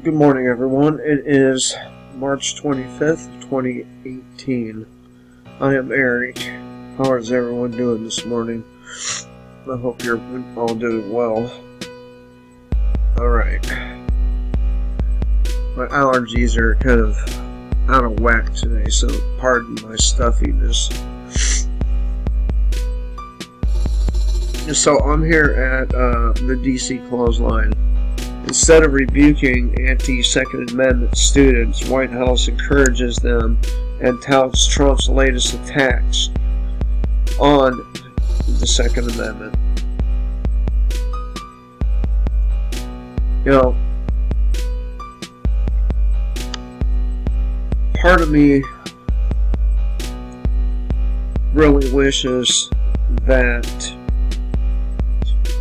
Good morning, everyone. It is March 25th, 2018. I am Eric. How is everyone doing this morning? I hope you're all doing well. Alright. My allergies are kind of out of whack today, so pardon my stuffiness. So I'm here at the DC Clothesline. Instead of rebuking anti-Second Amendment students, White House encourages them and touts Trump's latest attacks on the Second Amendment. You know, part of me really wishes that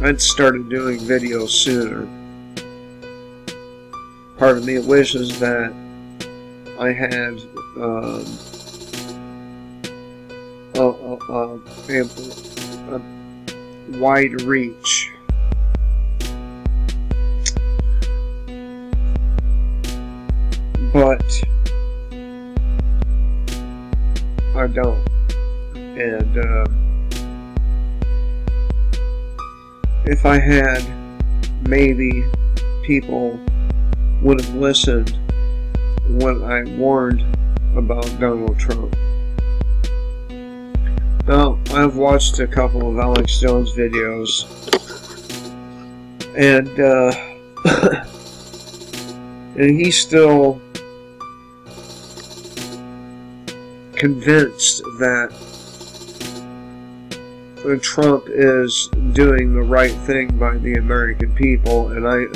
I'd started doing videos sooner. Part of me wishes that I had a wide reach. But I don't. And if I had, maybe people would have listened when I warned about Donald Trump. Now, I've watched a couple of Alex Jones videos, and and he's still convinced that Trump is doing the right thing by the American people, and I,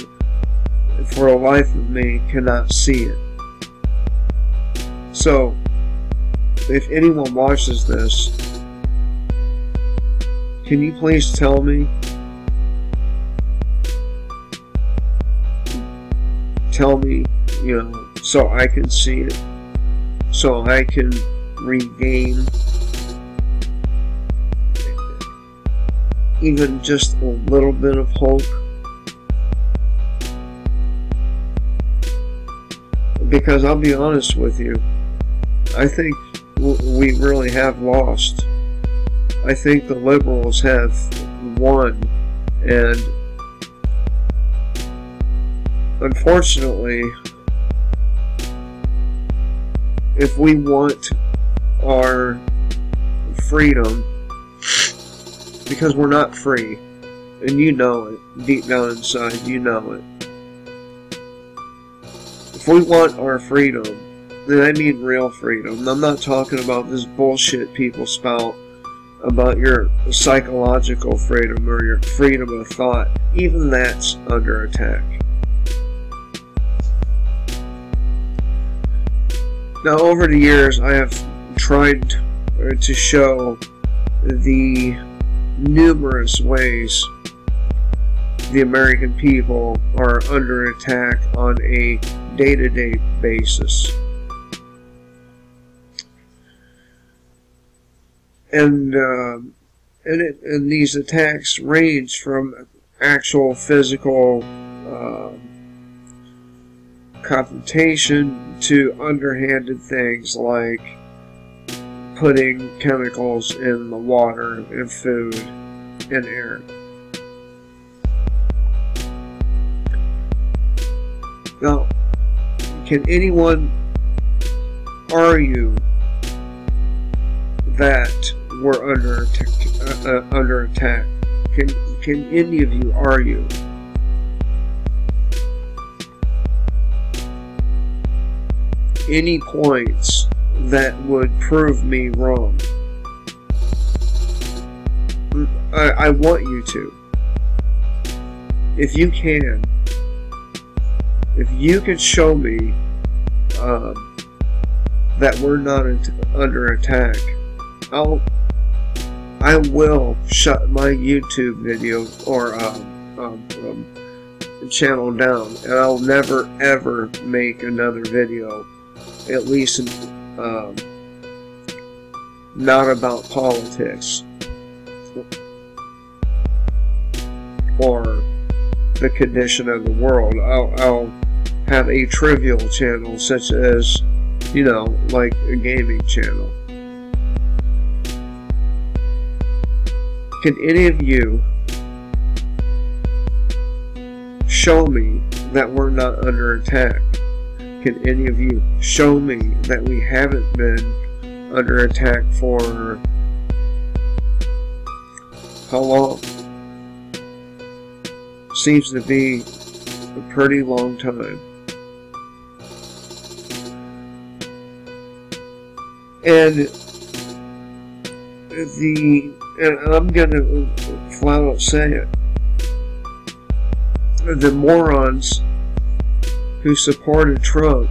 for the life of me, cannot see it. So, if anyone watches this, can you please tell me? Tell me, you know, so I can see it, so I can regain even just a little bit of hope. Because I'll be honest with you, I think we really have lost. I think the liberals have won, and unfortunately, if we want our freedom, because we're not free, and you know it, deep down inside, you know it. If we want our freedom, then I mean real freedom. I'm not talking about this bullshit people spout about your psychological freedom or your freedom of thought. Even that's under attack. Now, over the years, I have tried to show the numerous ways the American people are under attack on a day-to-day basis. And these attacks range from actual physical confrontation to underhanded things like putting chemicals in the water and food and air. Now, can anyone argue that we're under attack? Can any of you argue? Any points that would prove me wrong? I want you to. If you can. If you can show me that we're not under attack, I will shut my YouTube video or channel down, and I'll never ever make another video, at least not about politics or the condition of the world. I'll have a trivial channel, such as, you know, like a gaming channel. Can any of you show me that we're not under attack? Can any of you show me that we haven't been under attack for how long? Seems to be a pretty long time. And I'm gonna flat out say it, the morons who supported Trump,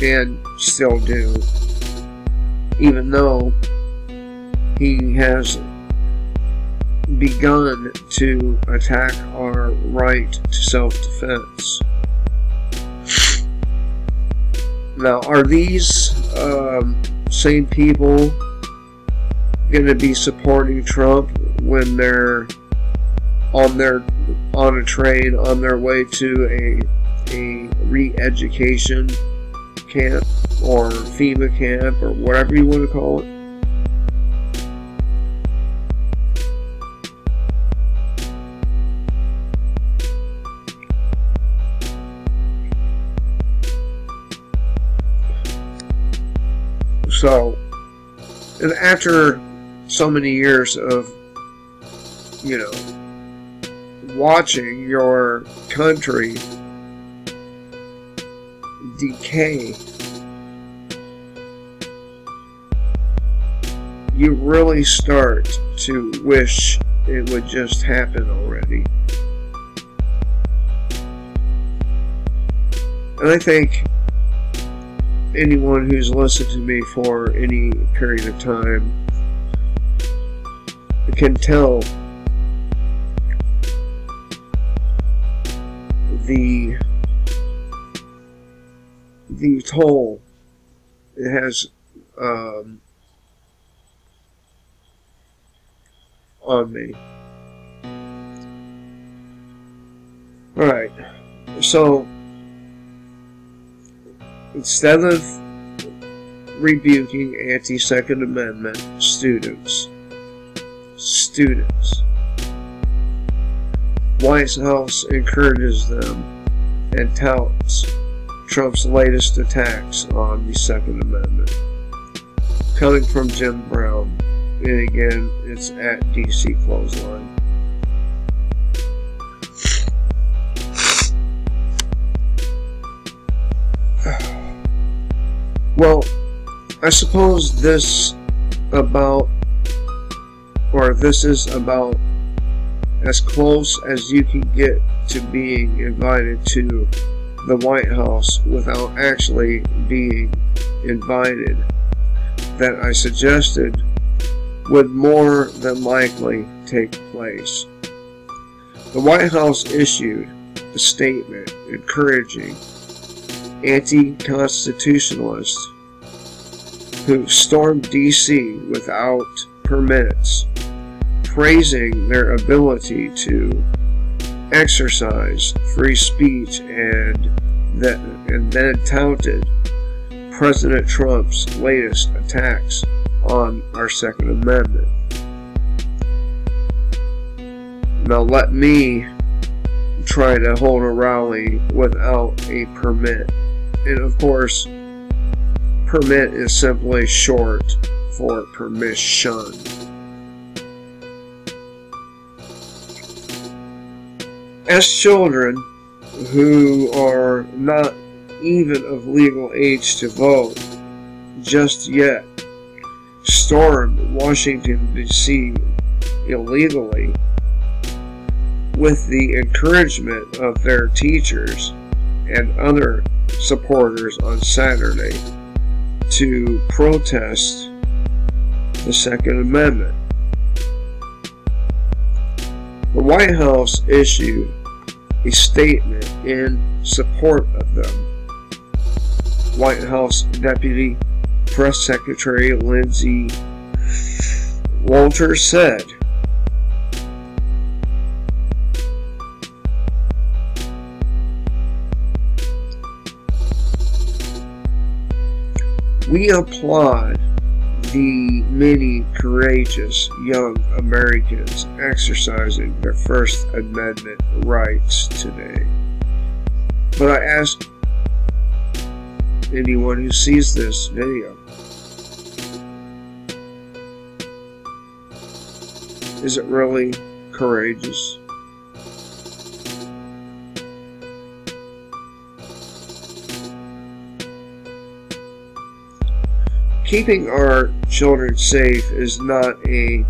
and still do, even though he has begun to attack our right to self-defense. Now, are these same people going to be supporting Trump when they're on a train on their way to a re-education camp or FEMA camp or whatever you want to call it? So, and after so many years of, you know, watching your country decay, you really start to wish it would just happen already. And I think anyone who's listened to me for any period of time can tell the toll it has on me. Alright, so instead of rebuking anti-Second Amendment students, White House encourages them and touts Trump's latest attacks on the Second Amendment. Coming from Jim Brown, and again, it's at DC Clothesline. Well, I suppose this is about as close as you can get to being invited to the White House without actually being invited, that I suggested would more than likely take place. The White House issued a statement encouraging anti-constitutionalists who stormed D.C. without permits, praising their ability to exercise free speech, and then touted President Trump's latest attacks on our Second Amendment. Now let me try to hold a rally without a permit. And of course, permit is simply short for permission. As children who are not even of legal age to vote just yet stormed Washington, D.C. illegally with the encouragement of their teachers and other supporters on Saturday to protest the Second Amendment. The White House issued a statement in support of them. White House Deputy Press Secretary Lindsay Walters said, We applaud the many courageous young Americans exercising their First Amendment rights today. But I ask anyone who sees this video, is it really courageous? Keeping our children safe is a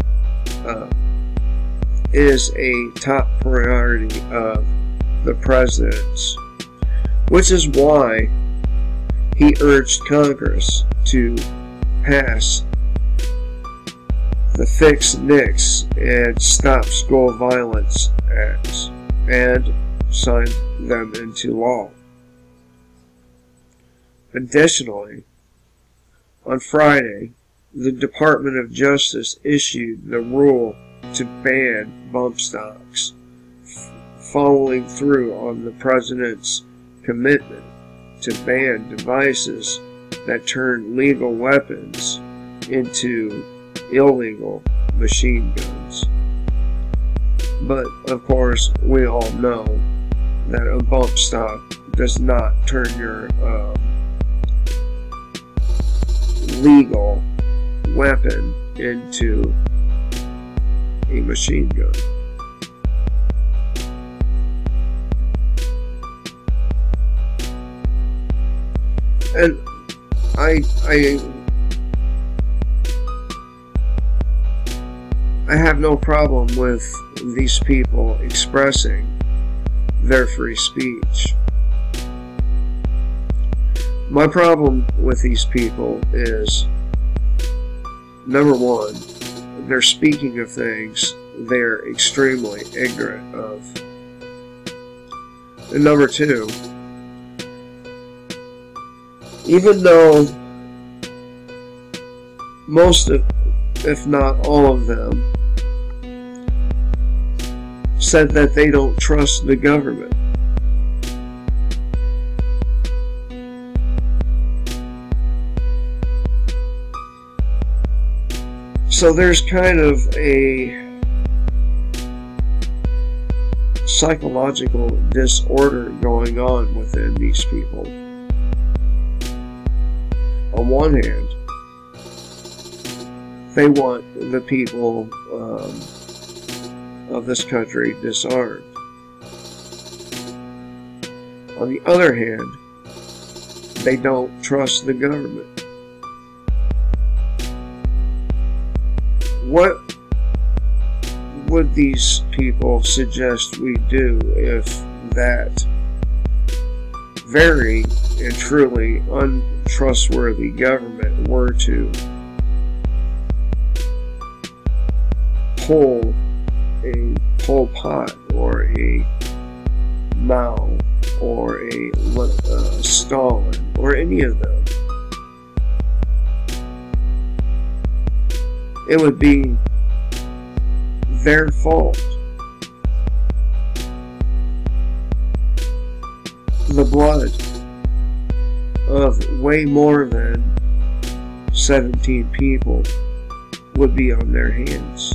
top priority of the president's, which is why he urged Congress to pass the Fix NICS and Stop School Violence Acts and sign them into law. Additionally, on Friday, the Department of Justice issued the rule to ban bump stocks, following through on the president's commitment to ban devices that turn legal weapons into illegal machine guns. But, of course, we all know that a bump stock does not turn your legal weapon into a machine gun. And I have no problem with these people expressing their free speech. My problem with these people is, number one, they're speaking of things they're extremely ignorant of. And number two, even though most of, if not all of them, said that they don't trust the government, so there's kind of a psychological disorder going on within these people. On one hand, they want the people of this country disarmed. On the other hand, they don't trust the government. What would these people suggest we do if that very and truly untrustworthy government were to pull a Pol Pot or a Mao or a Stalin or any of them? It would be their fault. The blood of way more than 17 people would be on their hands.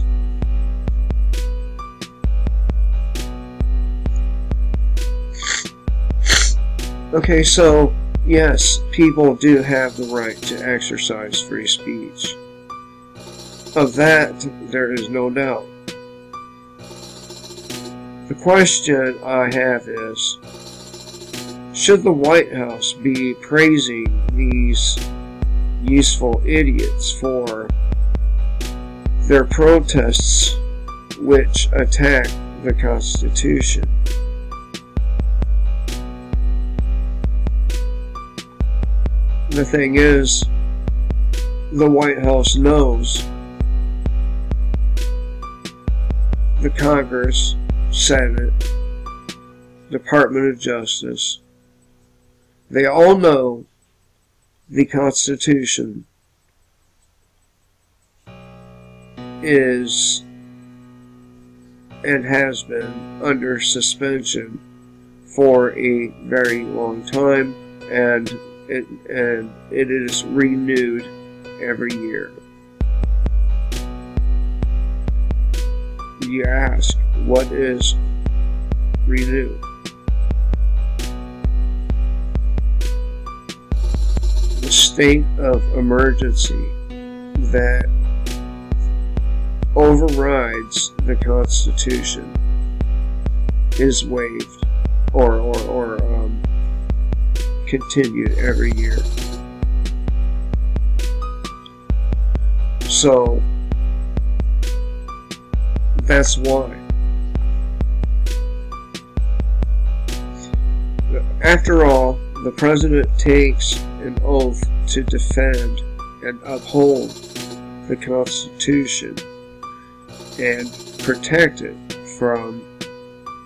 Okay, so yes, people do have the right to exercise free speech. Of that, there is no doubt. The question I have is, should the White House be praising these useful idiots for their protests which attack the Constitution? The thing is, the White House knows the Congress, Senate, Department of Justice, they all know the Constitution is and has been under suspension for a very long time, and and it is renewed every year. You ask, what is renewed? The state of emergency that overrides the Constitution is waived or continued every year. So that's why. After all, the President takes an oath to defend and uphold the Constitution and protect it from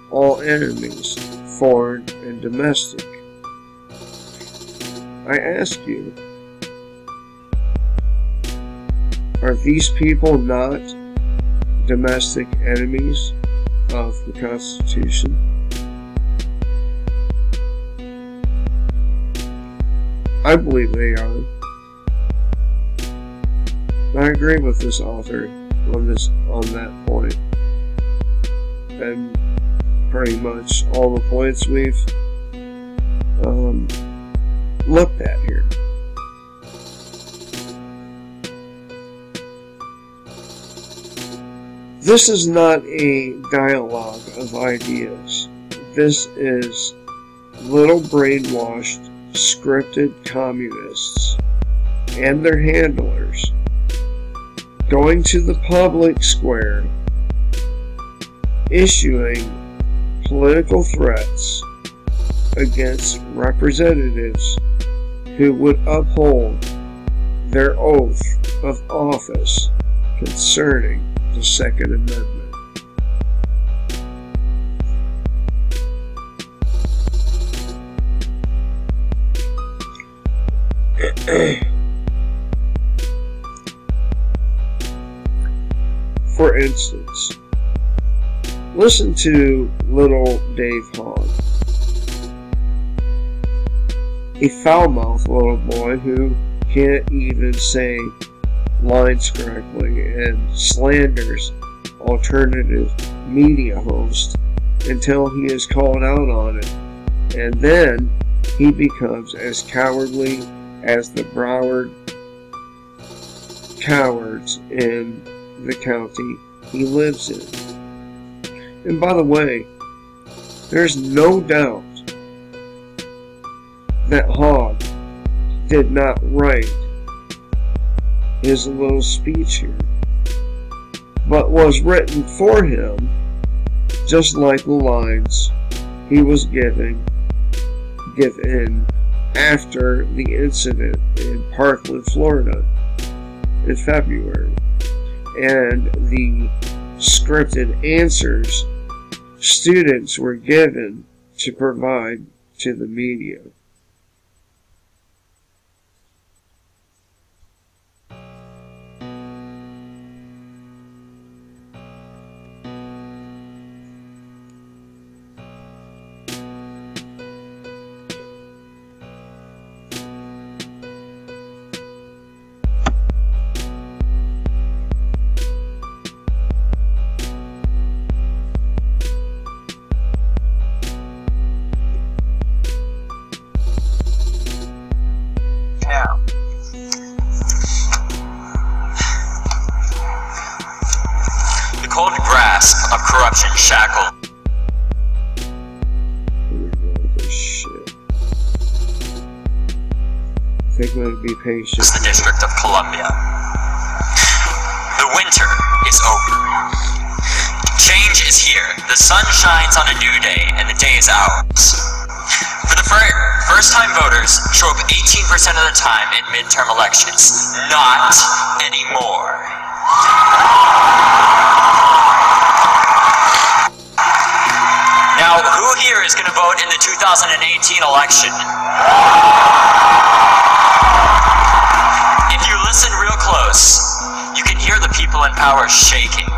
all enemies, foreign and domestic. I ask you, are these people not domestic enemies of the Constitution? I believe they are. I agree with this author on that point, and pretty much all the points we've looked at here. This is not a dialogue of ideas. This is little brainwashed, scripted communists and their handlers going to the public square, issuing political threats against representatives who would uphold their oath of office concerning the Second Amendment. For instance, listen to little Dave Hogg, a foul-mouthed little boy who can't even say lines correctly and slanders alternative media hosts until he is called out on it, and then he becomes as cowardly as the Broward cowards in the county he lives in. And by the way, there's no doubt that Hogg did not write his little speech here, but was written for him, just like the lines he was given after the incident in Parkland, Florida in February, and the scripted answers students were given to provide to the media. Of corruption shackled. Shit. I think I'm gonna be patient. It's the District of Columbia. The winter is over. Change is here. The sun shines on a new day, and the day is ours. For the first-time voters show up 18% of the time in midterm elections. Not anymore. Now, who here is going to vote in the 2018 election? If you listen real close, you can hear the people in power shaking.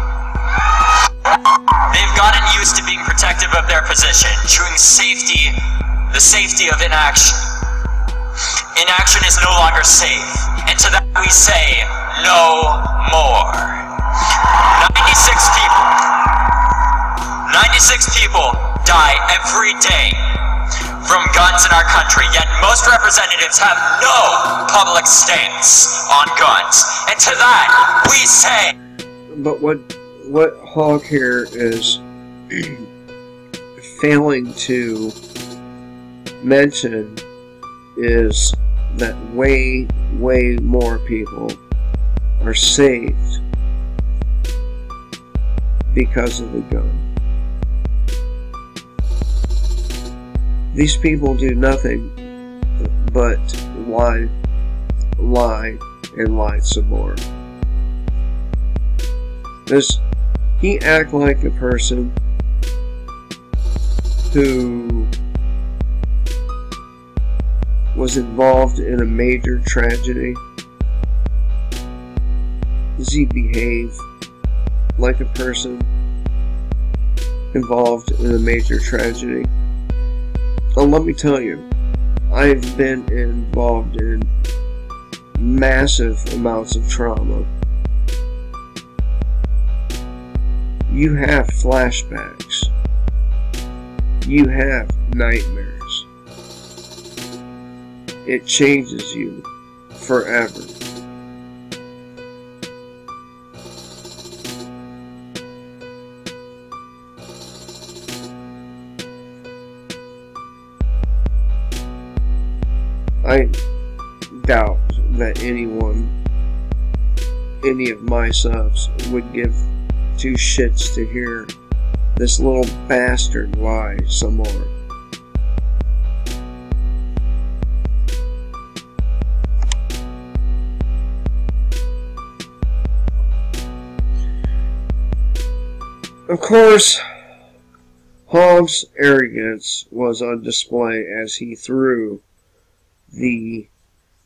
They've gotten used to being protective of their position, chewing the safety of inaction. Inaction is no longer safe, and to that we say, no more. 96 people die every day from guns in our country, yet most representatives have no public stance on guns. And to that, we say... But what Hogg here is failing to mention is that way more people are saved because of the gun. These people do nothing but lie, and lie some more. Does he act like a person who was involved in a major tragedy? Does he behave like a person involved in a major tragedy? Well, let me tell you, I've been involved in massive amounts of trauma. You have flashbacks. You have nightmares. It changes you forever. I doubt that any of my subs would give two shits to hear this little bastard lie some more. Of course, Hogg's arrogance was on display as he threw the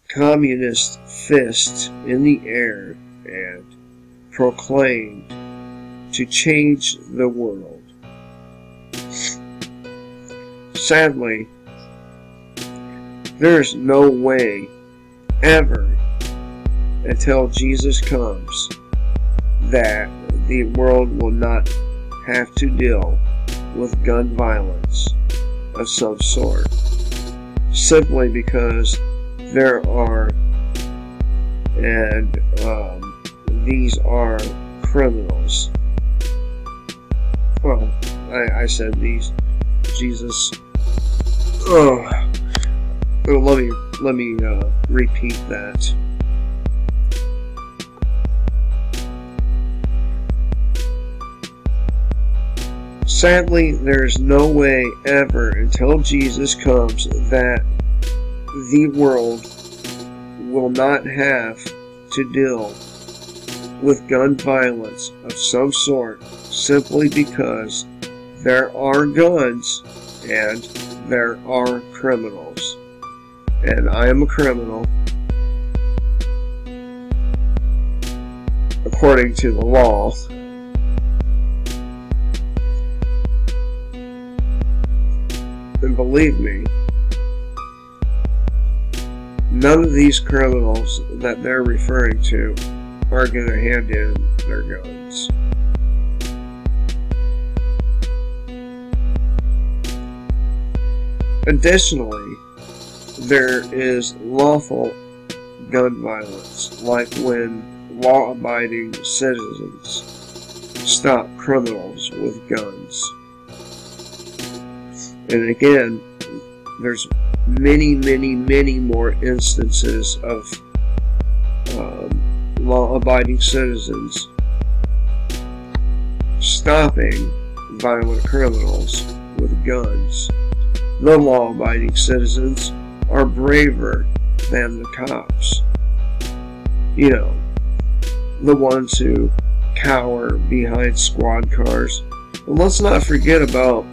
communist fist in the air and proclaimed to change the world. Sadly, there's no way ever until Jesus comes that the world will not have to deal with gun violence of some sort, simply because there are, and these are criminals. Well, I said these. Jesus. Oh, let me repeat that. Sadly, there's no way ever until Jesus comes that the world will not have to deal with gun violence of some sort, simply because there are guns and there are criminals. And I am a criminal according to the law. And believe me, none of these criminals that they're referring to are going to hand in their guns. Additionally, there is lawful gun violence, like when law-abiding citizens stop criminals with guns. And again, there's many more instances of law-abiding citizens stopping violent criminals with guns. The law-abiding citizens are braver than the cops. You know, the ones who cower behind squad cars. And let's not forget about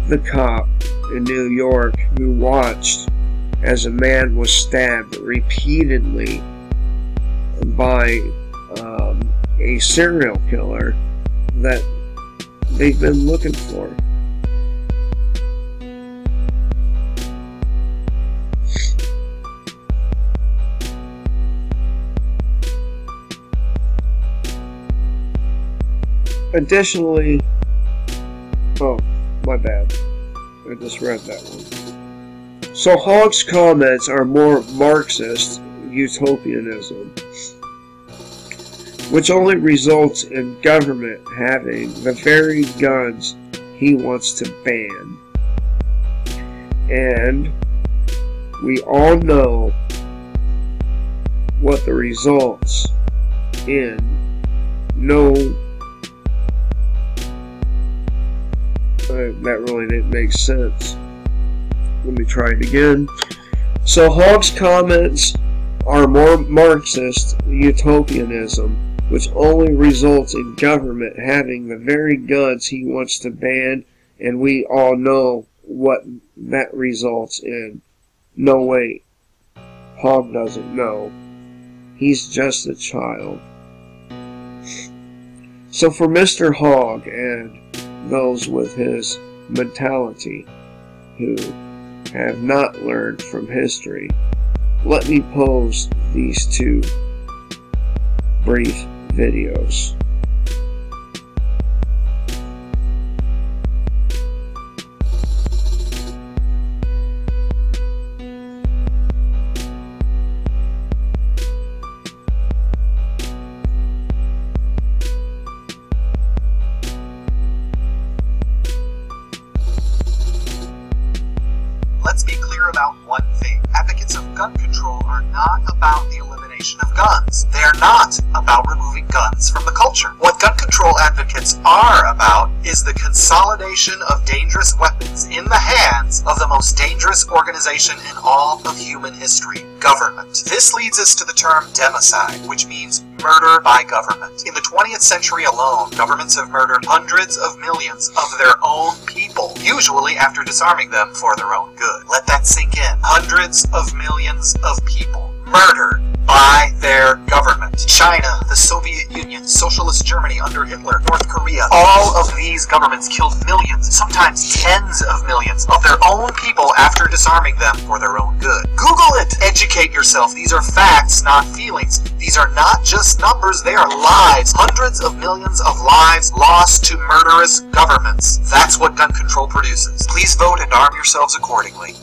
the cop in New York who watched as a man was stabbed repeatedly by a serial killer that they've been looking for. Additionally, oh, my bad. I just read that one. So Hogg's comments are more Marxist utopianism, which only results in government having the very guns he wants to ban. And we all know what the results in that really didn't make sense. Let me try it again. So Hogg's comments are more Marxist utopianism, which only results in government having the very guns he wants to ban, and we all know what that results in. No, wait. Hogg doesn't know. He's just a child. So for Mr. Hogg and those with his mentality who have not learned from history, let me pose these two brief videos. Let's be clear about one thing. Advocates of gun control are not about the elimination of guns. They are not about removing guns from the culture. What gun control advocates are about is the consolidation of dangerous weapons in the hands of the most dangerous organization in all of human history, government. This leads us to the term democide, which means murder by government. In the 20th century alone, governments have murdered hundreds of millions of their own people, usually after disarming them for their own good. Let that sink in. Hundreds of millions of people murdered by their government. China, the Soviet Union, Socialist Germany under Hitler, North Korea, all of these governments killed millions, sometimes tens of millions, of their own people after disarming them for their own good. Google it! Educate yourself. These are facts, not feelings. These are not just numbers, they are lives. Hundreds of millions of lives lost to murderous governments. That's what gun control produces. Please vote and arm yourselves accordingly.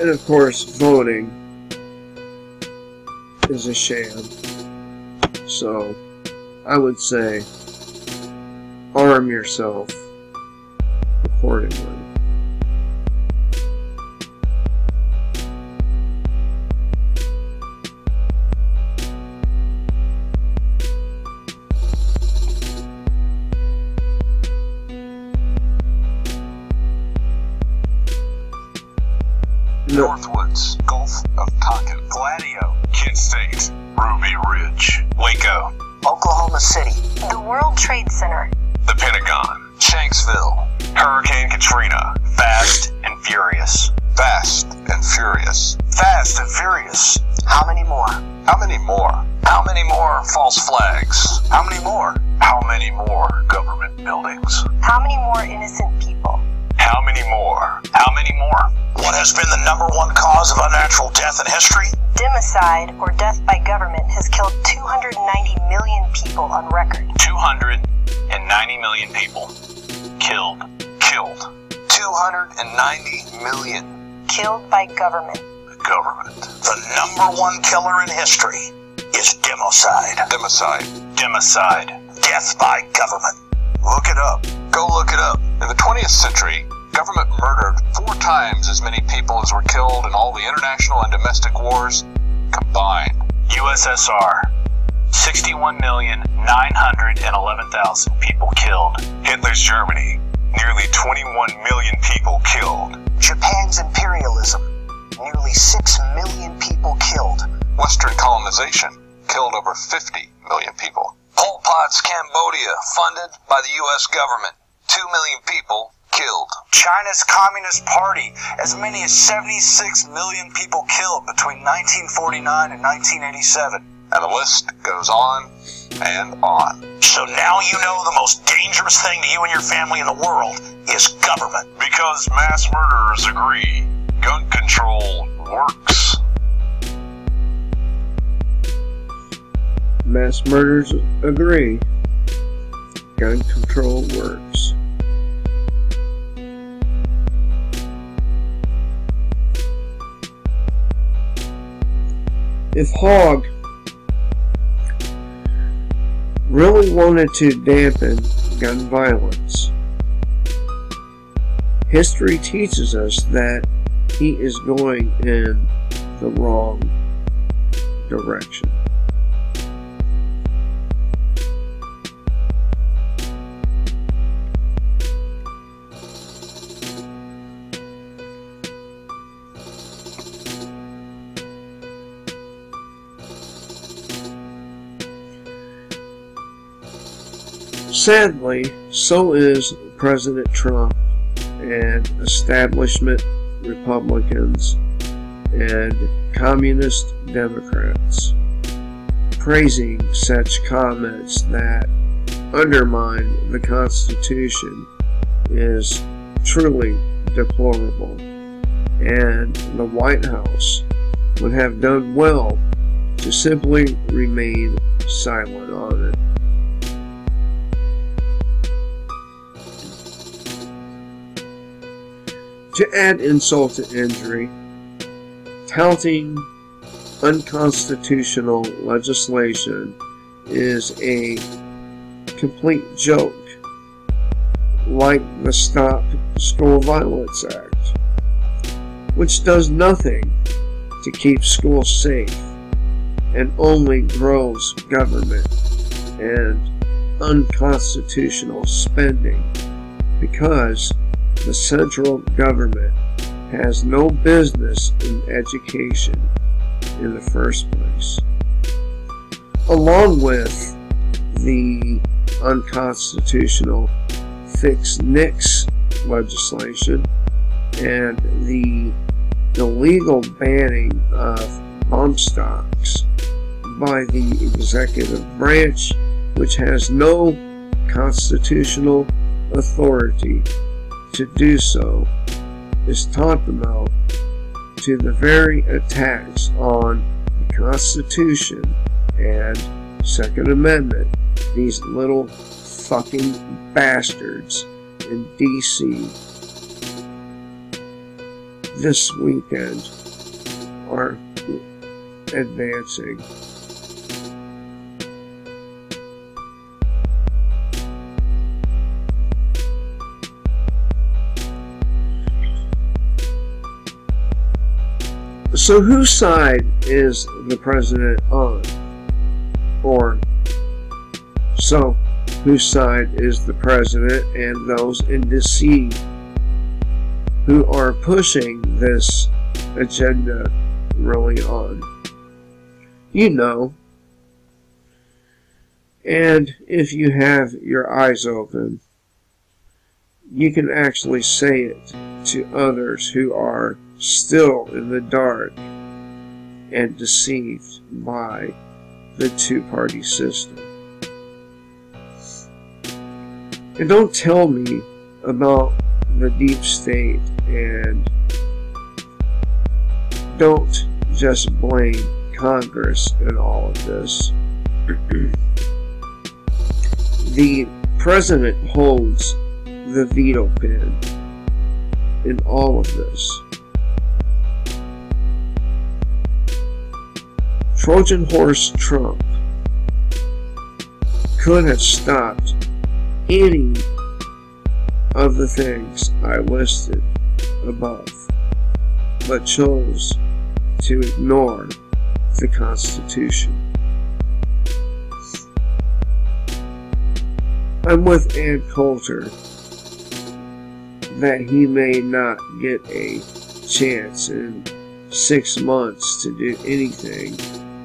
And of course, voting is a sham. So, I would say, arm yourself accordingly. Northwoods, Gulf of Tonkin, Gladio, Kent State, Ruby Ridge, Waco, Oklahoma City, the World Trade Center, the Pentagon, Shanksville, Hurricane Katrina, Fast and Furious. Fast and Furious. Fast and Furious. How many more? How many more? How many more false flags? How many more? How many more government buildings? how many more innocent people? How many more? How many more? What has been the number one cause of unnatural death in history? Democide, or death by government, has killed 290 million people on record. 290 million people. Killed. 290 million. Killed by government. Government. The number one killer in history is democide. Democide. Death by government. Look it up. Go look it up. In the 20th century, government murdered 4 times as many people as were killed in all the international and domestic wars combined. USSR, 61,911,000 people killed. Hitler's Germany, nearly 21 million people killed. Japan's imperialism, nearly 6 million people killed. Western colonization killed over 50 million people. Pol Pot's Cambodia, funded by the U.S. government, 2 million people killed. China's Communist Party, as many as 76 million people killed between 1949 and 1987. And the list goes on and on. So now you know the most dangerous thing to you and your family in the world is government. Because mass murderers agree, gun control works. mass murders agree. Gun control works. If Hogg really wanted to dampen gun violence, history teaches us that he is going in the wrong direction. Sadly, so is President Trump and establishment Republicans and communist Democrats, praising such comments that undermine the Constitution is truly deplorable, and the White House would have done well to simply remain silent on it. To add insult to injury, touting unconstitutional legislation is a complete joke, like the Stop School Violence Act, which does nothing to keep schools safe and only grows government and unconstitutional spending because the central government has no business in education in the first place. Along with the unconstitutional Fix NICS legislation and the illegal banning of bump stocks by the executive branch, which has no constitutional authority to do so, is tantamount to the very attacks on the Constitution and Second Amendment these little fucking bastards in D.C. this weekend are advancing. So whose side is the president on? Or, so whose side is the president and those in D.C. who are pushing this agenda really on? You know. And if you have your eyes open, you can actually say it to others who are still in the dark and deceived by the two-party system. And don't tell me about the deep state, and don't just blame Congress in all of this. The president holds the veto pen in all of this. Trojan horse Trump could have stopped any of the things I listed above, but chose to ignore the Constitution. I'm with Ann Coulter that he may not get a chance in 6 months to do anything.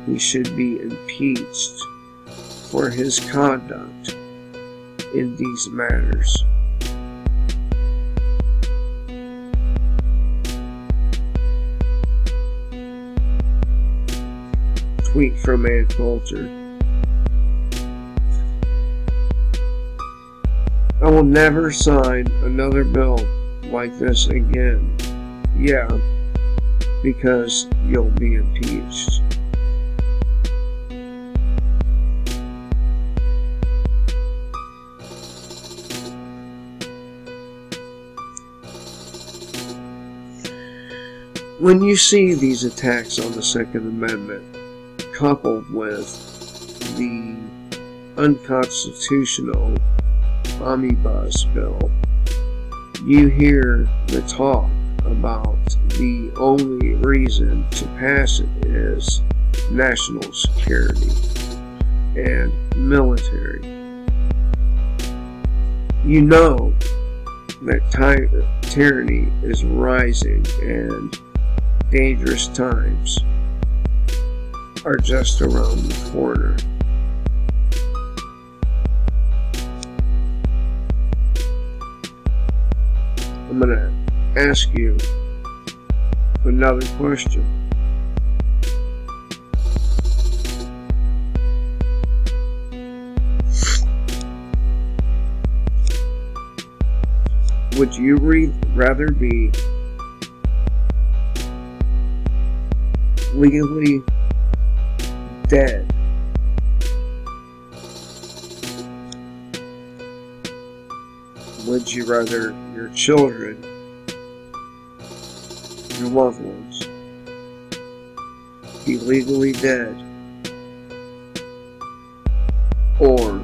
He should be impeached for his conduct in these matters. Tweet from Ann Coulter. I will never sign another bill like this again. Yeah, because you'll be impeached. When you see these attacks on the Second Amendment, coupled with the unconstitutional omnibus bill, you hear the talk about the only reason to pass it is national security and military. You know that tyranny is rising and dangerous times are just around the corner. I'm going to ask you another question. Would you rather be legally dead would you rather your children, your loved ones, be legally dead or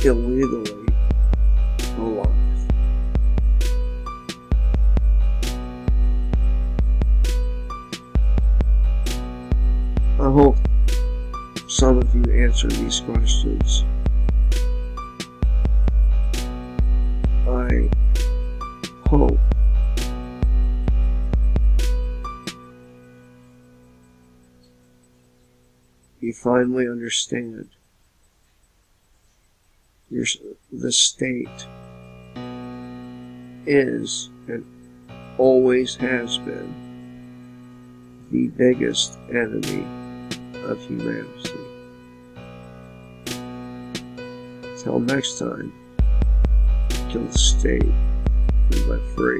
illegally alive? I hope some of you answer these questions. I hope you finally understand the state is and always has been the biggest enemy of humanity. Till next time, kill the state and let free.